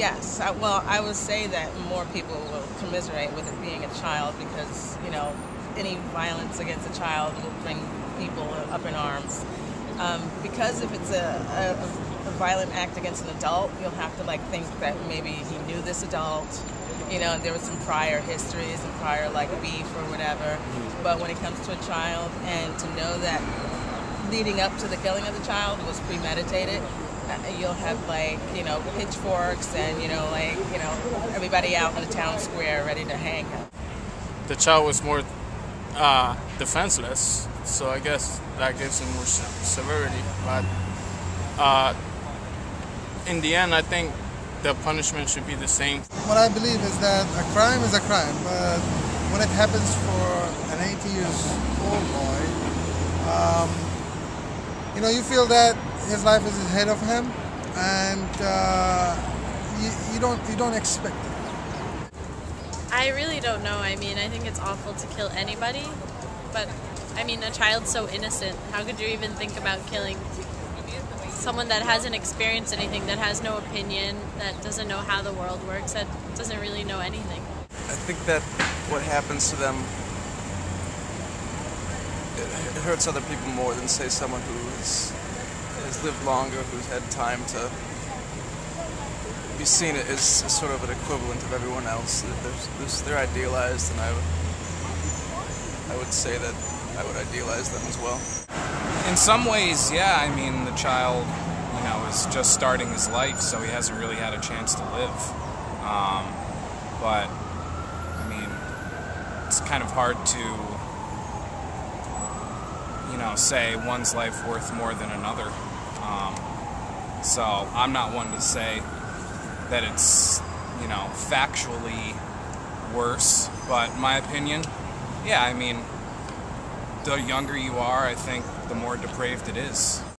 Yes. Well, I would say that more people will commiserate with it being a child because, any violence against a child will bring people up in arms. Because if it's a violent act against an adult, you'll have to think that maybe he knew this adult. There was some prior histories and prior beef or whatever. But when it comes to a child, and to know that leading up to the killing of the child was premeditated, you'll have pitchforks and everybody out in the town square ready to hang him. The child was more defenseless, so I guess that gives him more severity. But in the end, I think the punishment should be the same. What I believe is that a crime is a crime, but when it happens for an 80-year-old boy, you feel that his life is ahead of him, and you don't expect it. I really don't know. I think it's awful to kill anybody, but a child's so innocent. How could you even think about killing someone that hasn't experienced anything, that has no opinion, that doesn't know how the world works, that doesn't really know anything? I think that what happens to them, it hurts other people more than, say, someone who has lived longer, who's had time to be seen as sort of an equivalent of everyone else. They're idealized, and I would say that I would idealize them as well. In some ways, yeah. The child, is just starting his life, so he hasn't really had a chance to live. But it's kind of hard to, say one's life worth more than another. So I'm not one to say that it's, factually worse, but in my opinion, yeah, the younger you are, I think the more depraved it is.